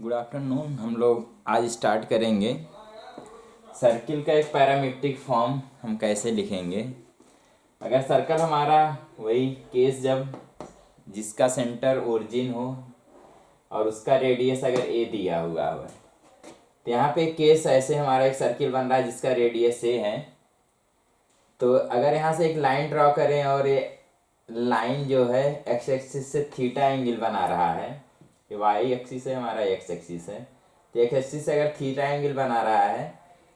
Good afternoon. हम लोग आज स्टार्ट करेंगे सर्किल का एक पैरामीट्रिक फॉर्म हम कैसे लिखेंगे। अगर सर्कल हमारा वही केस जब जिसका सेंटर ओरिजिन हो और उसका रेडियस अगर ए दिया हुआ है, तो यहाँ पे केस ऐसे हमारा एक सर्किल बन रहा है जिसका रेडियस ए है। तो अगर यहाँ से एक लाइन ड्रॉ करें और ये लाइन जो है एक्स एक्सिस से थीटा एंगल बना रहा है, ये वाई एक्सिस है, हमारा एक्स एक्सिस है। तो एक्स एक्सिस से अगर थीटा एंगल बना रहा है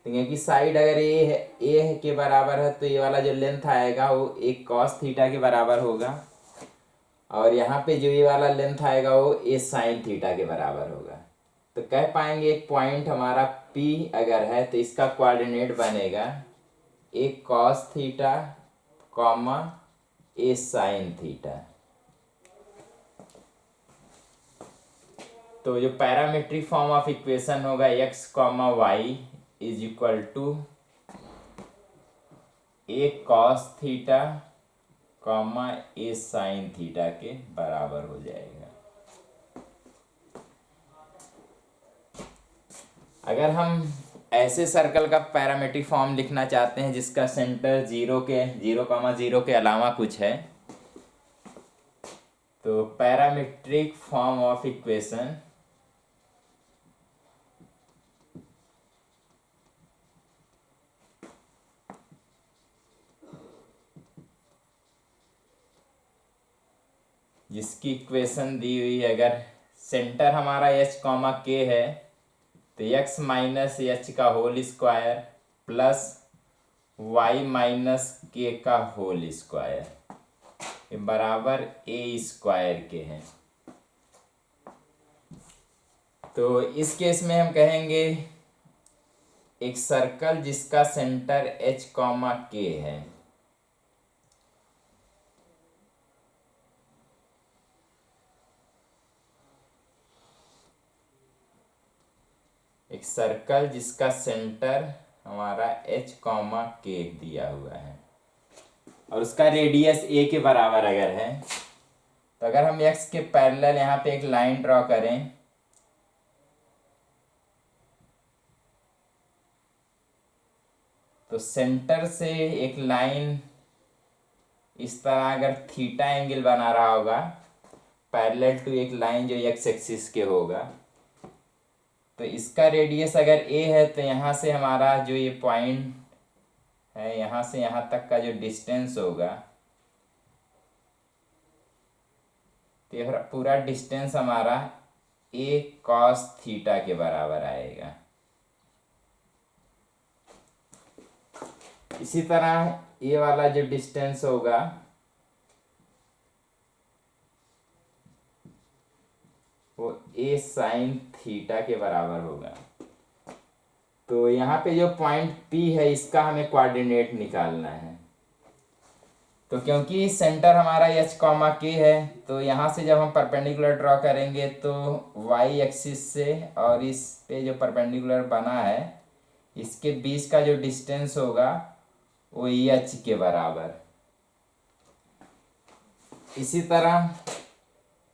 तो क्योंकि साइड अगर ए है, ए के बराबर है, तो ये वाला जो लेंथ आएगा वो एक कॉस थीटा के बराबर होगा, और यहाँ पे जो ये वाला लेंथ आएगा वो ए साइन थीटा के बराबर होगा। तो कह पाएंगे एक पॉइंट हमारा P अगर है तो इसका कोऑर्डिनेट बनेगा एक cos theta comma a sine theta. तो जो पैरामेट्रिक फॉर्म ऑफ इक्वेशन होगा x comma y is equal to a cos theta comma a sine theta के बराबर हो जाएगा। अगर हम ऐसे सर्कल का पैरामेट्रिक फॉर्म लिखना चाहते हैं जिसका सेंटर 0 के अलावा कुछ है, तो पैरामेट्रिक फॉर्म ऑफ इक्वेशन जिसकी इक्वेशन दी हुई है, अगर सेंटर हमारा एच कॉमा के है तो एक्स माइनस एच का whole square plus y minus k का होल स्क्वायर बराबर ए स्क्वायर के हैं। तो इस केस में हम कहेंगे एक सर्कल जिसका सेंटर एच कॉमा के है, एक सर्कल जिसका सेंटर हमारा एच कॉमा के दिया हुआ है और उसका रेडियस ए के बराबर अगर है, तो अगर हम एक्स के पैरेलल यहाँ पे एक लाइन ड्रॉ करें तो सेंटर से एक लाइन इस तरह अगर थीटा एंगल बना रहा होगा पैरेलल टू एक लाइन जो एक्स एक्सिस के होगा, तो इसका रेडियस अगर ए है तो यहाँ से हमारा जो ये पॉइंट है यहाँ से यहाँ तक का जो डिस्टेंस होगा, तो यह पूरा डिस्टेंस हमारा ए कॉस थीटा के बराबर आएगा। इसी तरह ये वाला जो डिस्टेंस होगा वो ए साइन थीटा के बराबर होगा। तो यहाँ पे जो पॉइंट P है इसका हमें कोऑर्डिनेट निकालना है। तो क्योंकि सेंटर हमारा एच कॉमा के है, तो यहाँ से जब हम परपेंडिकुलर ड्रॉ करेंगे तो वाई एक्सिस से और इस पे जो परपेंडिकुलर बना है इसके बीच का जो डिस्टेंस होगा वो एच के बराबर। इसी तरह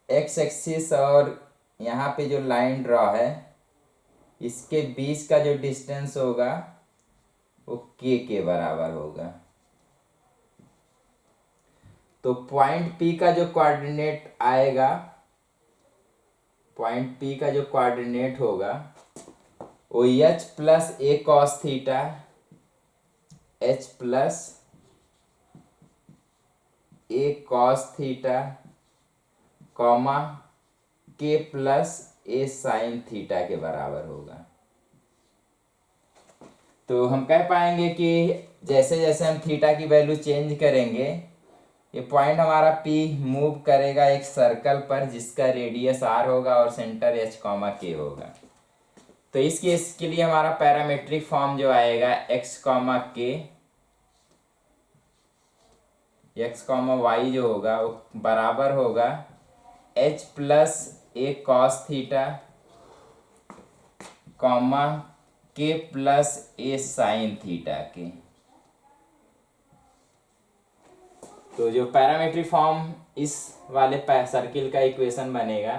एक्स एक्सिस और यहाँ पे जो लाइन ड्रॉ है इसके बीच का जो डिस्टेंस होगा वो के बराबर होगा। तो पॉइंट P का जो कोऑर्डिनेट आएगा, पॉइंट P का जो कोऑर्डिनेट होगा वो H plus a cos theta H plus a cos theta comma के प्लस ए साइन थीटा के बराबर होगा। तो हम कह पाएंगे कि जैसे जैसे हम थीटा की वैल्यू चेंज करेंगे ये पॉइंट हमारा P मूव करेगा एक सर्कल पर जिसका रेडियस R होगा और सेंटर H कॉमा के होगा। तो इस केस के लिए हमारा पैरामेट्रिक फॉर्म जो आएगा x कॉमा के एक्स कॉमा वाई जो होगा वो बराबर होगा h plus a cos theta comma के प्लस ए साइन थीटा के। तो जो पैरामेट्रिक फॉर्म इस वाले सर्किल का इक्वेशन बनेगा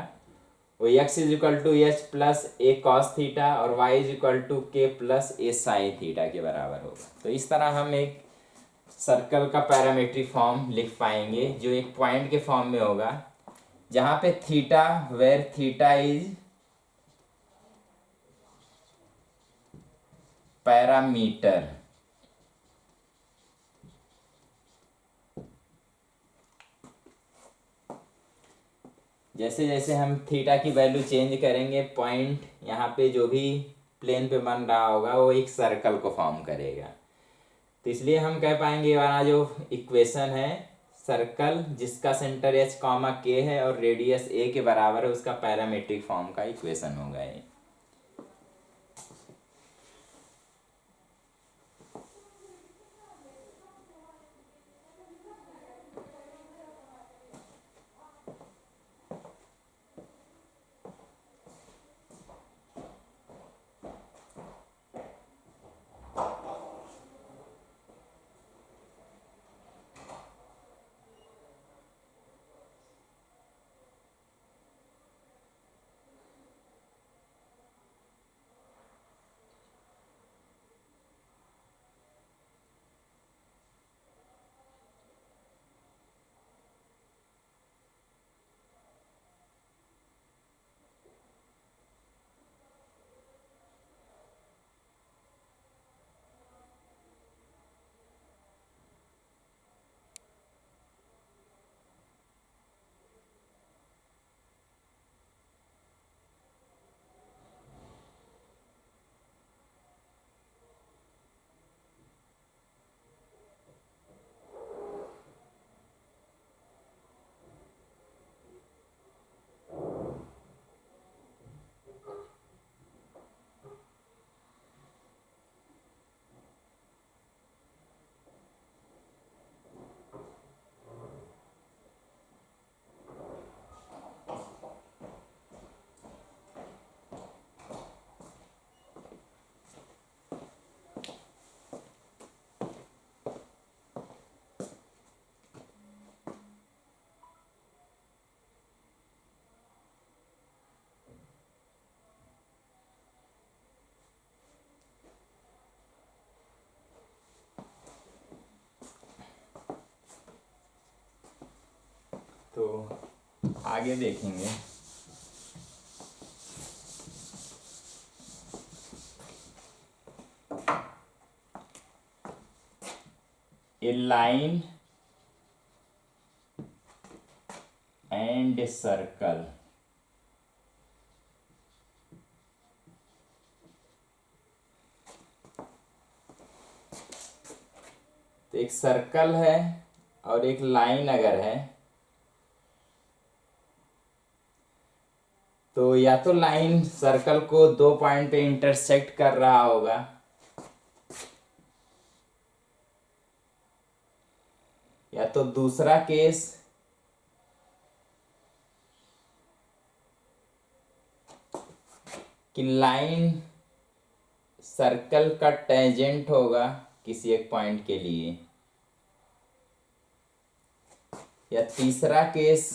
वो x is equal to h plus a cos theta और y is equal to k plus a sine theta के बराबर होगा। तो इस तरह हम एक सर्कल का पैरामीट्रिक फॉर्म लिख पाएंगे जो एक पॉइंट के फॉर्म में होगा, जहाँ पे theta, where theta is parameter. जैसे जैसे हम थीटा की वैल्यू चेंज करेंगे, पॉइंट यहाँ पे जो भी प्लेन पे बन रहा होगा वो एक सर्कल को फॉर्म करेगा। तो इसलिए हम कह पाएंगे ये वाला जो इक्वेशन है, सर्कल जिसका सेंटर एच कॉमा के है और रेडियस ए के बराबर है, उसका पैरामीट्रिक फॉर्म का इक्वेशन होगा ये। तो आगे देखेंगे। ए लाइन एंड सर्कल। तो एक सर्कल है और एक लाइन अगर है तो या तो लाइन सर्कल को दो पॉइंट पे इंटरसेक्ट कर रहा होगा, या तो दूसरा केस कि लाइन सर्कल का टेंजेंट होगा किसी एक पॉइंट के लिए, या तीसरा केस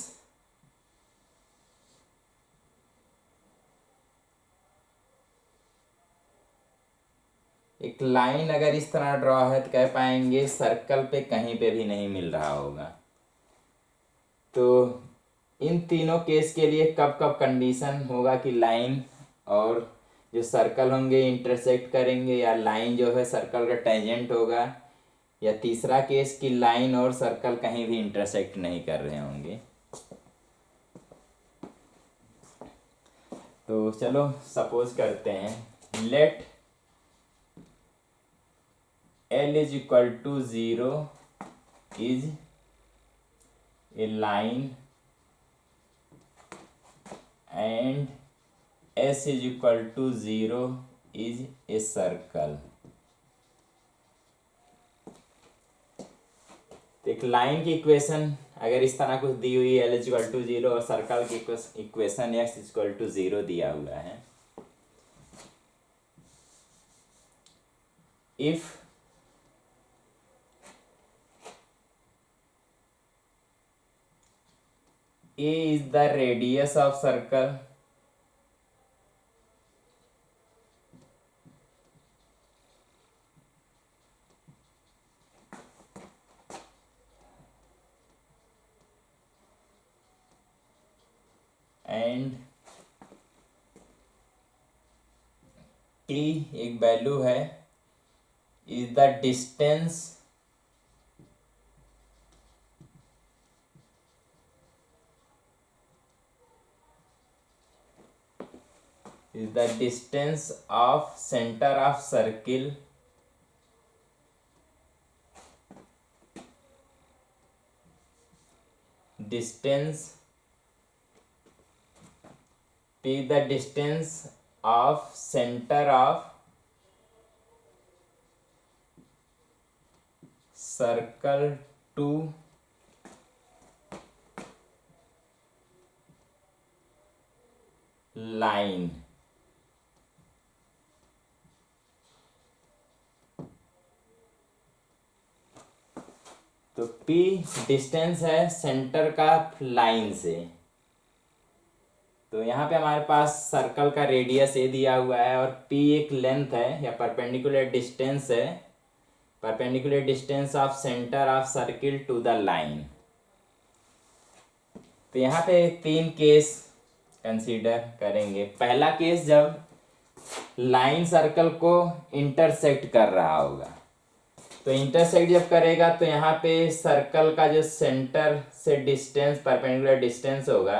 एक लाइन अगर इस तरह ड्रॉ है तो कह पाएंगे सर्कल पे कहीं पे भी नहीं मिल रहा होगा। तो इन तीनों केस के लिए कब कब कंडीशन होगा कि लाइन और जो सर्कल होंगे इंटरसेक्ट करेंगे, या लाइन जो है सर्कल का टेंजेंट होगा, या तीसरा केस कि लाइन और सर्कल कहीं भी इंटरसेक्ट नहीं कर रहे होंगे। तो चलो सपोज करते हैं, late L is equal to 0 is a line and S is equal to 0 is a circle। तो एक लाइन की इक्वेशन अगर इस तरह कुछ दी हुई है, L is equal to 0, और सर्कल की equation X is equal to 0 दिया हुआ है। If A is the radius of circle and t एक वैल्यू है is the distance of center of circle distance t the distance of center of circle to line। तो P distance है centre का line से। तो यहाँ पे हमारे पास सर्कल का रेडियस ए दिया हुआ है और P एक लेंथ है या परपेंडिकुलर डिस्टेंस है, perpendicular distance of centre of circle to the line. तो यहाँ पे 3 केस कंसीडर करेंगे। पहला केस जब लाइन सर्कल को इंटरसेक्ट कर रहा होगा, तो इंटरसेक्ट जब करेगा तो यहाँ पे सर्कल का जो सेंटर से डिस्टेंस परपेंडिकुलर डिस्टेंस होगा,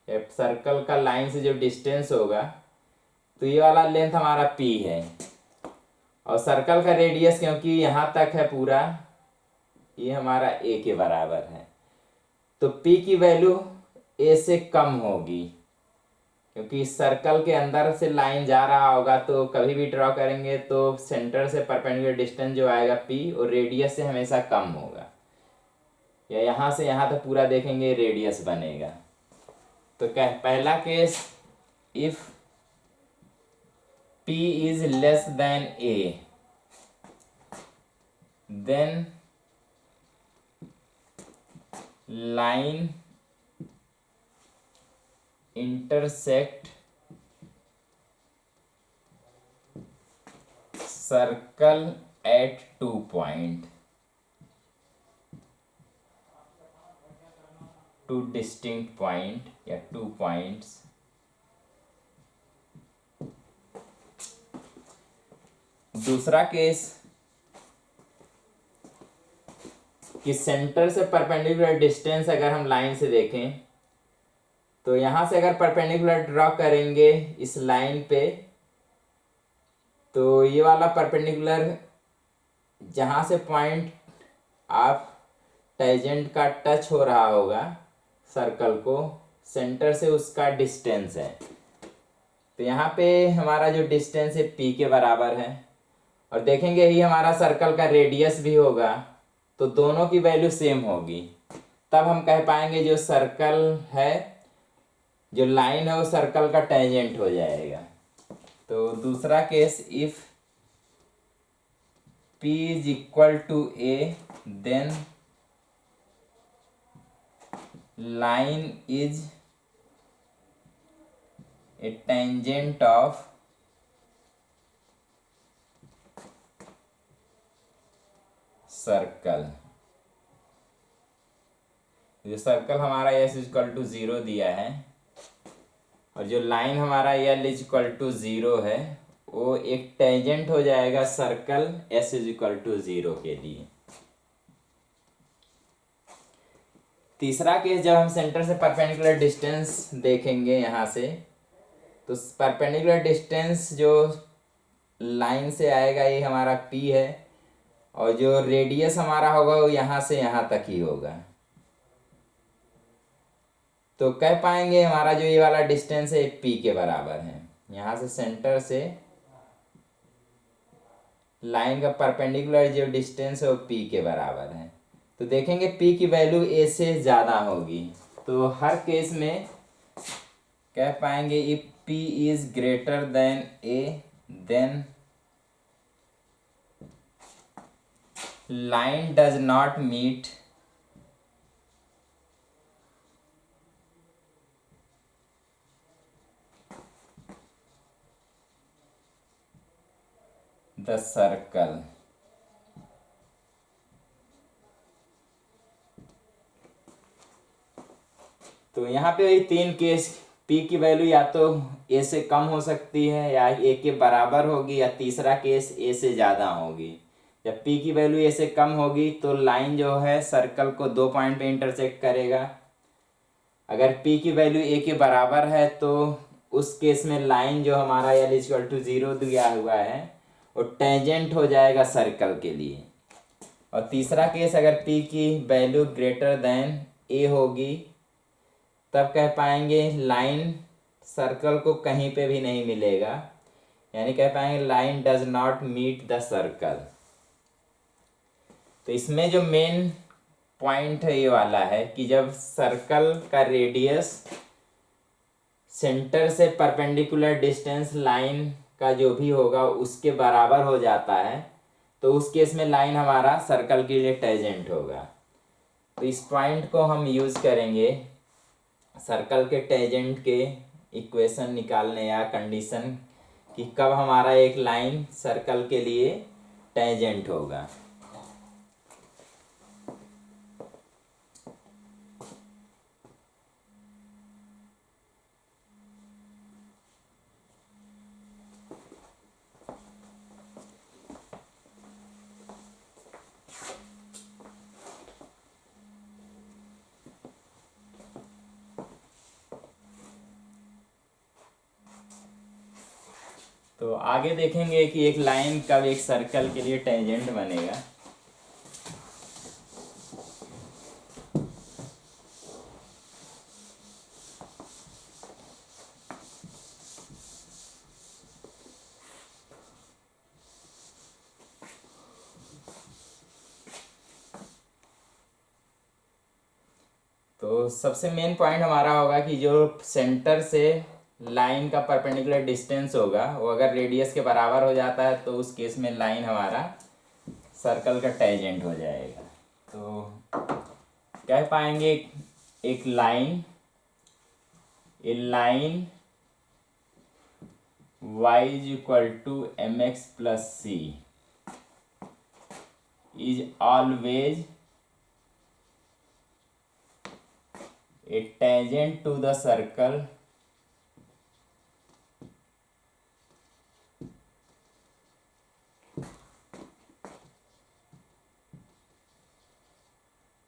सर्कल का लाइन से जो डिस्टेंस होगा, तो ये वाला लेंथ हमारा p है और सर्कल का रेडियस क्योंकि यहाँ तक है पूरा, ये हमारा a के बराबर है। तो p की वैल्यू a से कम होगी क्योंकि सर्कल के अंदर से लाइन जा रहा होगा, तो कभी भी ड्रॉ करेंगे तो सेंटर से परपेंडिकुलर डिस्टेंस जो आएगा p और रेडियस से हमेशा कम होगा, या यहाँ से यहाँ तक पूरा देखेंगे रेडियस बनेगा। तो क्या पहला case, if p is less than a then line intersect circle at 2 point, 2 distinct point या 2 points। दूसरा केस कि सेंटर से परपेंडिकुलर डिस्टेंस अगर हम लाइन से देखें, तो यहाँ से अगर परपेंडिकुलर ड्रॉ करेंगे इस लाइन पे, तो ये वाला परपेंडिकुलर जहाँ से पॉइंट आप टेंजेंट का टच हो रहा होगा सर्कल को, सेंटर से उसका डिस्टेंस है। तो यहाँ पे हमारा जो डिस्टेंस है p के बराबर है और देखेंगे ही हमारा सर्कल का रेडियस भी होगा, तो दोनों की वैल्यू सेम होगी। तब हम कह पाएंगे जो सर्कल है, जो लाइन है वो सर्कल का टेंजेंट हो जाएगा। तो दूसरा case, if p is equal to a then line is a tangent of circle. जो सर्कल हमारा s इक्वल टू 0 दिया है और जो लाइन हमारा l इक्वल टू 0 है, वो एक टेंजेंट हो जाएगा सर्कल s इक्वल टू 0 के लिए। तीसरा केस, जब हम सेंटर से परपेंडिकुलर डिस्टेंस देखेंगे यहाँ से, तो परपेंडिकुलर डिस्टेंस जो लाइन से आएगा ये हमारा p है और जो रेडियस हमारा होगा वो यहाँ से यहाँ तक ही होगा। तो कह पाएंगे हमारा जो ये वाला डिस्टेंस है p के बराबर है। यहाँ से सेंटर से लाइन का परपेंडिकुलर जो डिस्टेंस है वो p के बराबर है। तो देखेंगे p की वैल्यू a से ज़्यादा होगी। तो हर केस में कह पाएंगे if p is greater than a then line does not meet the circle। तो तो यहाँ पे वही तीन केस, पी की वैल्यू या तो ए से कम हो सकती है या ए के बराबर होगी, या तीसरा केस ए से ज़्यादा होगी। जब पी की वैल्यू ए से कम होगी तो लाइन जो है सर्कल को 2 पॉइंट पे इंटरसेक्ट करेगा। अगर पी की वैल्यू ए के बराबर है तो उस केस में लाइन जो हमारा एल इक्वल टू 0 दिया हुआ है वो टेंजेंट हो जाएगा सर्कल के लिए। और तीसरा केस, अगर पी की वैल्यू ग्रेटर देन ए होगी तब कह पाएंगे लाइन सर्कल को कहीं पे भी नहीं मिलेगा, यानी कह पाएंगे line does not meet the circle. तो इसमें जो मेन पॉइंट है ये वाला है कि जब सर्कल का रेडियस सेंटर से परपेंडिकुलर डिस्टेंस लाइन का जो भी होगा उसके बराबर हो जाता है तो उस केस में लाइन हमारा सर्कल के लिए टेंजेंट होगा। तो इस पॉइंट को हम यूज़ करेंगे सर्कल के टेंजेंट के इक्वेशन निकालने या कंडीशन कि कब हमारा एक लाइन सर्कल के लिए टेंजेंट होगा। तो आगे देखेंगे कि एक लाइन कब एक सर्कल के लिए टेंजेंट बनेगा। तो सबसे मेन पॉइंट हमारा होगा कि जो सेंटर से लाइन का परपेंडिकुलर डिस्टेंस होगा वो अगर रेडियस के बराबर हो जाता है तो उस केस में लाइन हमारा सर्कल का टेंजेंट हो जाएगा। तो कह पाएंगे एक line y is equal to mx plus C is always a tangent to the circle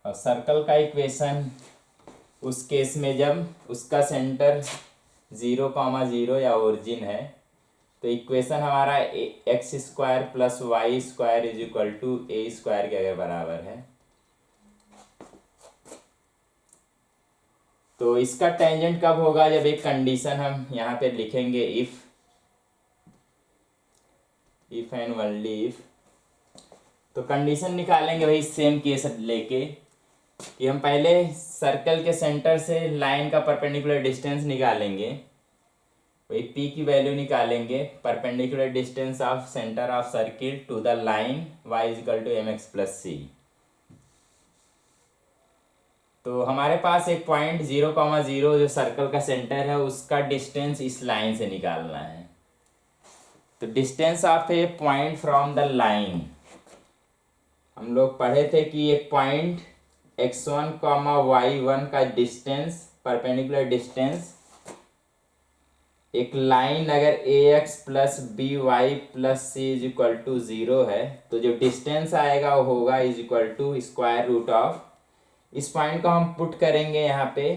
और सर्कल का इक्वेशन उस केस में जब उसका सेंटर 0,0 या ओरिजिन है तो इक्वेशन हमारा x square plus Y square is equal to A square के अगर बराबर है तो इसका टेंजेंट कब होगा, जब एक कंडीशन हम यहाँ पे लिखेंगे इफ एंड ओनली इफ। तो कंडीशन निकालेंगे वही सेम केस लेके कि हम पहले सर्कल के सेंटर से लाइन का परपेंडिकुलर डिस्टेंस निकालेंगे, वही पी की वैल्यू निकालेंगे perpendicular distance of centre of circle to the line y is equal to M X plus C. तो हमारे पास एक पॉइंट 0,0 जो सर्कल का सेंटर है उसका डिस्टेंस इस लाइन से निकालना है। तो distance of A point from the line हम लोग पढ़े थे कि एक पॉइंट x1, y1 का डिस्टेंस परपेंडिकुलर डिस्टेंस एक लाइन अगर ax plus b y plus C is equal to 0 है तो जो डिस्टेंस आएगा वो होगा is equal to square root of, इस पॉइंट को हम पुट करेंगे यहाँ पे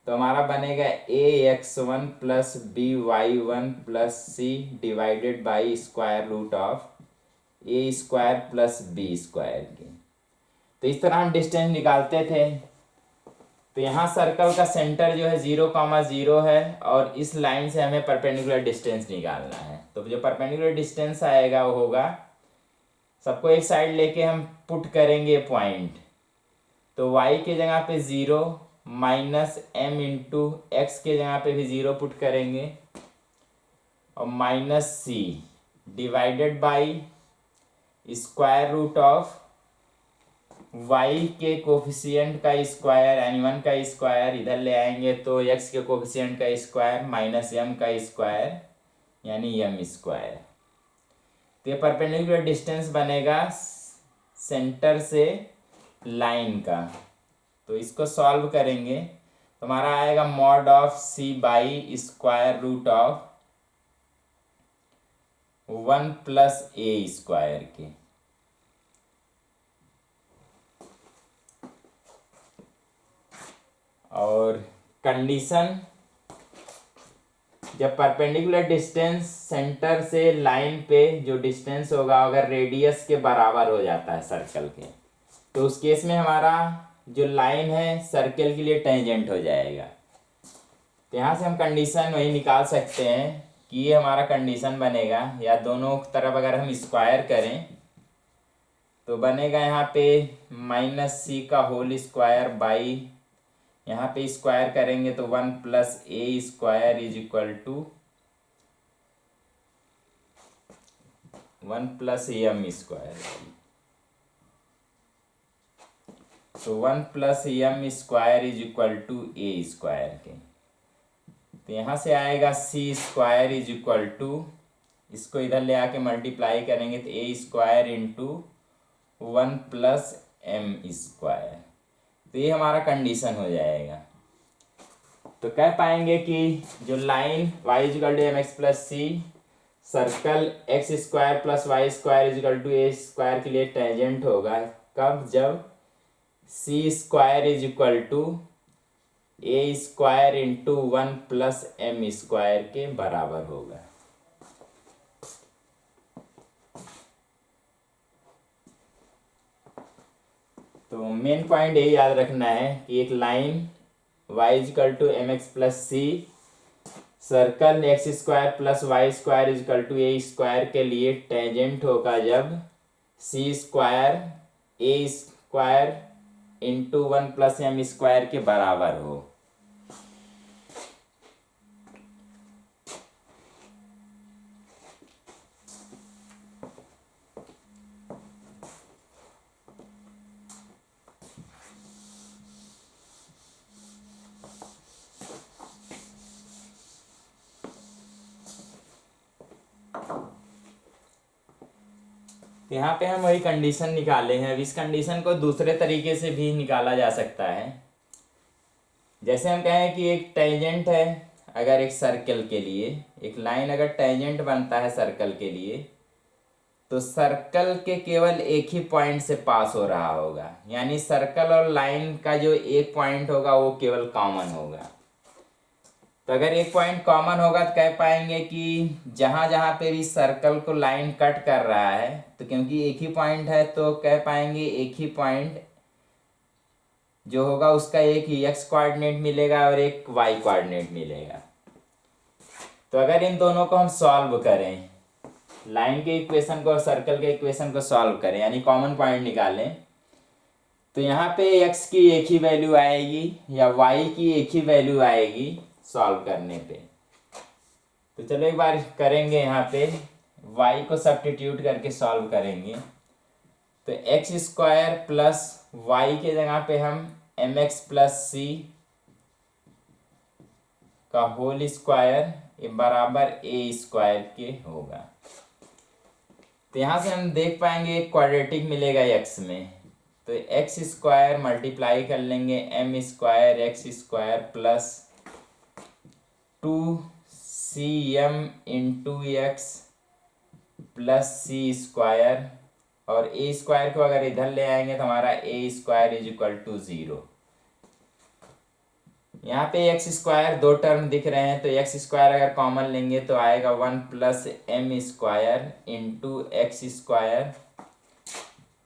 तो हमारा बनेगा ax1 plus b y one plus c divided by square root of a square plus b square के। तो इस तरह हम डिस्टेंस निकालते थे। तो यहाँ सर्कल का सेंटर जो है 0,0 है और इस लाइन से हमें परपेंडिकुलर डिस्टेंस निकालना है। तो जो परपेंडिकुलर डिस्टेंस आएगा वो होगा, सबको एक साइड लेके हम पुट करेंगे पॉइंट, तो y के जगह पे 0 माइनस m इंटू एक्स के जगह पे भी 0 पुट करेंगे और minus c divided by square root of y के कोफिशिएंट का स्क्वायर यानी 1 का स्क्वायर इधर ले आएंगे तो x के कोफिशिएंट का स्क्वायर माइनस m का स्क्वायर यानी m स्क्वायर। तो ये परपेंडिकुलर डिस्टेंस बनेगा सेंटर से लाइन का। तो इसको सॉल्व करेंगे हमारा आएगा mod of c by square root of 1 plus A square के। और कंडीशन, जब परपेंडिकुलर डिस्टेंस सेंटर से लाइन पे जो डिस्टेंस होगा अगर रेडियस के बराबर हो जाता है सर्कल के, तो उस केस में हमारा जो लाइन है सर्कल के लिए टेंजेंट हो जाएगा। तो यहाँ से हम कंडीशन वही निकाल सकते हैं कि ये हमारा कंडीशन बनेगा, या दोनों तरफ अगर हम स्क्वायर करें तो बनेगा यहाँ पे माइनस सी का होल स्क्वायर बाई, यहाँ पे स्क्वायर करेंगे तो 1 plus A square is equal to 1 plus M square. तो 1 plus M square is equal to A square के। तो यहाँ से आएगा सी स्क्वायर इज इक्वल टू, इसको इधर ले आके मल्टीप्लाई करेंगे तो A square into 1 plus M square. तो ये हमारा कंडीशन हो जाएगा। तो कह पाएंगे कि जो line y is equal to M X plus C circle X square plus Y square is equal to A square के लिए टेंजेंट होगा कब, जब C square is equal to A square into 1 plus M square के बराबर होगा। तो मेन पॉइंट यही याद रखना है कि एक line y is equal to M X plus C circle X square plus Y square is equal to A square के लिए टेंजेंट होगा जब सी स्क्वायर ए square into 1 plus M square के बराबर हो। यहाँ पे हम वही कंडीशन निकाले हैं। अब इस कंडीशन को दूसरे तरीके से भी निकाला जा सकता है। जैसे हम कहें कि एक टेंजेंट है, अगर एक सर्कल के लिए एक लाइन अगर टेंजेंट बनता है सर्कल के लिए, तो सर्कल के केवल एक ही पॉइंट से पास हो रहा होगा, यानी सर्कल और लाइन का जो एक पॉइंट होगा वो केवल कॉमन होगा। तो अगर एक पॉइंट कॉमन होगा तो कह पाएंगे कि जहाँ जहाँ पे भी सर्कल को लाइन कट कर रहा है, तो क्योंकि एक ही पॉइंट है तो कह पाएंगे एक ही पॉइंट जो होगा उसका एक ही एक्स कोऑर्डिनेट मिलेगा और एक वाई कोऑर्डिनेट मिलेगा। तो अगर इन दोनों को हम सॉल्व करें, लाइन के इक्वेशन को और सर्कल के इक्वेशन को सॉल्व करें यानी कॉमन पॉइंट निकालें, तो यहाँ पे एक्स की एक ही वैल्यू आएगी या वाई की एक ही वैल्यू आएगी सॉल्व करने पे। तो चलो एक बार करेंगे, यहाँ पे y को सब्स्टिट्यूट करके सॉल्व करेंगे। तो एक्स स्क्वायर प्लस वाई के जगह पे हम एम एक्स प्लस सी का होल स्क्वायर ये बराबर ए स्क्वायर के होगा। तो यहाँ से हम देख पाएंगे एक क्वाड्रेटिक मिलेगा एक्स में, तो एक्स स्क्वायर मल्टीप्लाई कर लेंगे M square X square plus 2cm into x plus सी स्क्वायर, और ए स्क्वायर को अगर इधर ले आएंगे तो हमारा A square is equal to 0। यहाँ पे एक्स स्क्वायर दो टर्म दिख रहे हैं, तो एक्स स्क्वायर अगर कॉमन लेंगे तो आएगा 1 plus M square into x square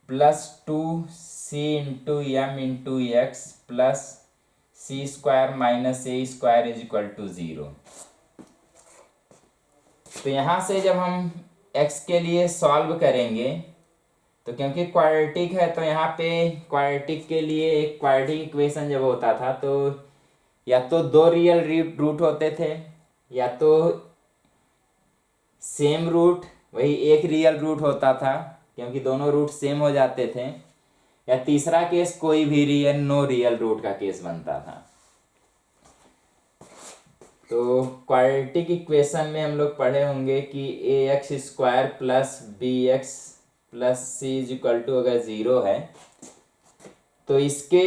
plus 2c into m into x plus C square minus A square is equal to 0। तो यहाँ से जब हम x के लिए सॉल्व करेंगे तो क्योंकि क्वाड्रेटिक है तो यहाँ पे क्वाड्रेटिक के लिए एक क्वाड्रेटिक इक्वेशन जब होता था तो या तो दो रियल रूट होते थे या तो सेम रूट वही एक रियल रूट होता था क्योंकि दोनों रूट सेम हो जाते थे, या तीसरा केस कोई भी रियल नो रियल रूट का केस बनता था। तो क्वाड्रेटिक इक्वेशन में हम लोग पढ़े होंगे कि A X square plus B X plus C is equal to अगर 0 है तो इसके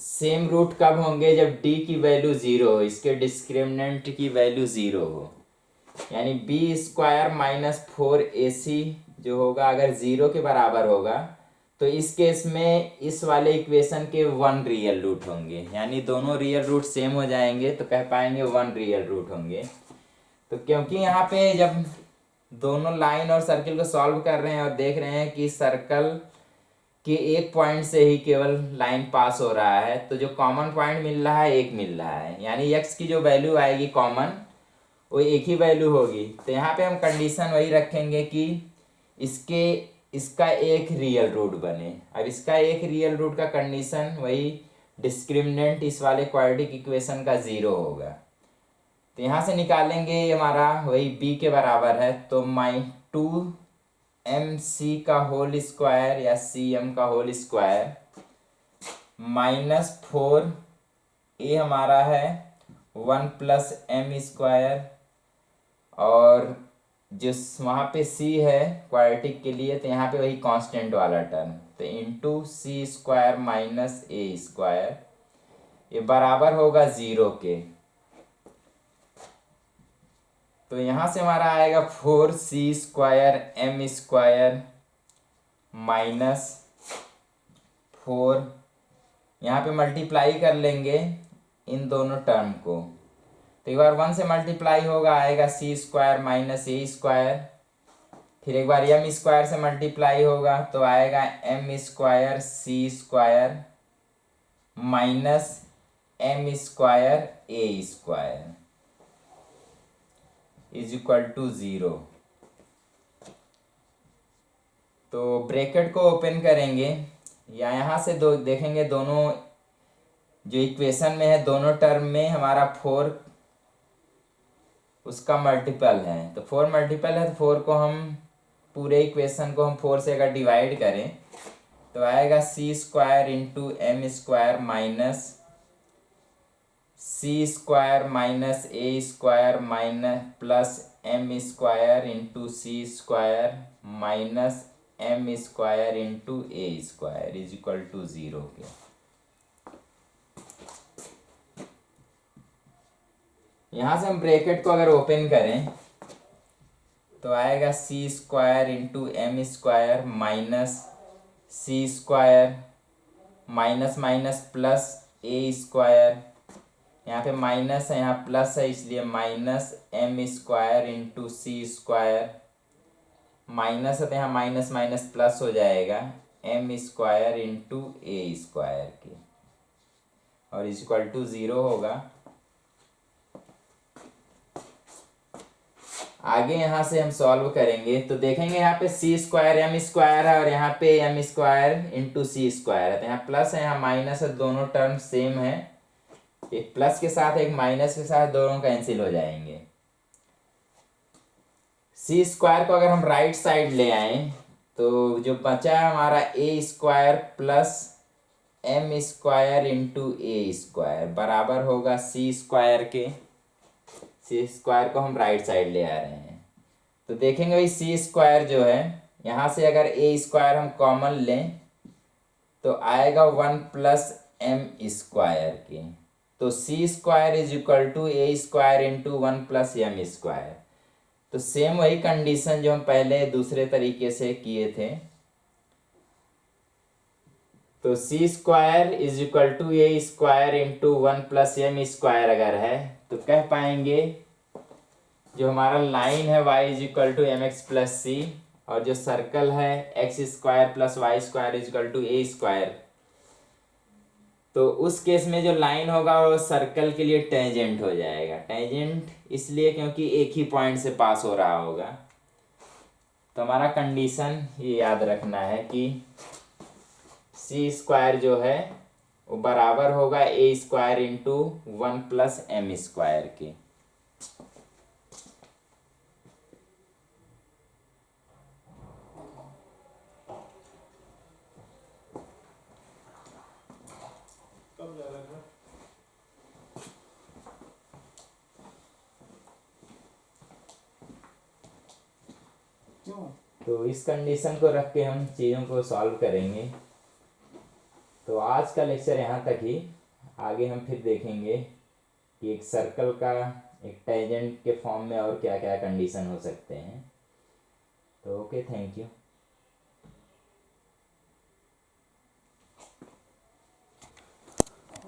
सेम रूट कब होंगे? जब डी की वैल्यू ज़ीरो हो, इसके डिस्क्रिमिनेंट की वैल्यू ज़ीरो हो, यानी बी स्क्वायर माइनस 4ac जो होगा अगर ज़ीरो के बराबर होगा तो इस केस में इस वाले इक्वेशन के वन रियल रूट होंगे, यानी दोनों रियल रूट सेम हो जाएंगे तो कह पाएंगे वन रियल रूट होंगे। तो क्योंकि यहाँ पे जब दोनों लाइन और सर्किल को सॉल्व कर रहे हैं और देख रहे हैं कि सर्कल के एक पॉइंट से ही केवल लाइन पास हो रहा है, तो जो कॉमन पॉइंट मिल रहा है एक मिल रहा है, यानी x की जो वैल्यू आएगी कॉमन वो एक ही वैल्यू होगी। तो यहाँ पे हम कंडीशन वही रखेंगे कि इसका एक रियल रूट बने। अब इसका एक रियल रूट का कंडीशन वही डिस्क्रिमिनेंट इस वाले क्वाड्रेटिक इक्वेशन का ज़ीरो होगा। तो यहाँ से निकालेंगे हमारा वही b के बराबर है, तो -2mc का होल स्क्वायर या cm का होल स्क्वायर -4a हमारा है 1 + m स्क्वायर, और जिस वहाँ पे c है क्वाड्रेटिक के लिए तो यहाँ पे वही कांस्टेंट वाला टर्म, तो इंटू सी स्क्वायर माइनस ए स्क्वायर, ये बराबर होगा ज़ीरो के। तो यहाँ से हमारा आएगा 4c square m square minus 4, यहाँ पे मल्टीप्लाई कर लेंगे इन दोनों टर्म को, तो एक बार 1 से मल्टीप्लाई होगा आएगा सी स्क्वायर माइनस ए स्क्वायर, फिर एक बार एम स्क्वायर से मल्टीप्लाई होगा तो आएगा m square c square minus M square A square is equal to zero. तो ब्रैकेट को ओपन करेंगे या यहाँ से दो देखेंगे, दोनों जो इक्वेशन में है दोनों टर्म में हमारा 4 उसका मल्टीपल है, तो 4 मल्टीपल है तो 4 को हम पूरे इक्वेशन को हम 4 से अगर डिवाइड करें तो आएगा सी square into M square minus C square minus A square minus plus M square into C square minus M square into A square is equal to zero के। यहाँ से हम ब्रैकेट को अगर ओपन करें तो आएगा सी square into M square minus C square minus minus plus ए square, यहाँ पे माइनस है यहाँ प्लस है इसलिए minus M square into C square, minus है तो यहाँ माइनस माइनस प्लस हो जाएगा M square into A square के, और इज इक्वल टू ज़ीरो होगा। आगे यहाँ से हम सॉल्व करेंगे तो देखेंगे यहाँ पे सी स्क्वायर एम स्क्वायर है और यहाँ पे M square into C square है, तो यहाँ प्लस है यहाँ माइनस है, दोनों टर्म सेम है, एक प्लस के साथ एक माइनस के साथ दोनों कैंसिल हो जाएंगे। सी स्क्वायर को अगर हम राइट साइड ले आए तो जो बचा है हमारा A square plus M square into A square बराबर होगा सी स्क्वायर के। सी स्क्वायर को हम राइट साइड ले आ रहे हैं तो देखेंगे भाई सी स्क्वायर जो है यहाँ से अगर ए स्क्वायर हम कॉमन लें तो आएगा 1 + एम स्क्वायर के, तो C square is equal to A square into 1 + M square. तो सेम वही कंडीशन जो हम पहले दूसरे तरीके से किए थे, तो C square is equal to A square into 1 + M square अगर है तो कह पाएंगे जो हमारा लाइन है y is equal to M X plus C, और जो सर्कल है X square plus Y square is equal to A square, तो उस केस में जो लाइन होगा वो सर्कल के लिए टेंजेंट हो जाएगा। टेंजेंट इसलिए क्योंकि एक ही पॉइंट से पास हो रहा होगा। तो हमारा कंडीशन ये याद रखना है कि सी स्क्वायर जो है वो बराबर होगा ए स्क्वायर इंटू 1 + एम स्क्वायर के। तो इस कंडीशन को रख के हम चीज़ों को सॉल्व करेंगे। तो आज का लेक्चर यहाँ तक ही। आगे हम फिर देखेंगे कि एक सर्कल का एक टेंजेंट के फॉर्म में और क्या क्या कंडीशन हो सकते हैं। तो ओके, थैंक यू।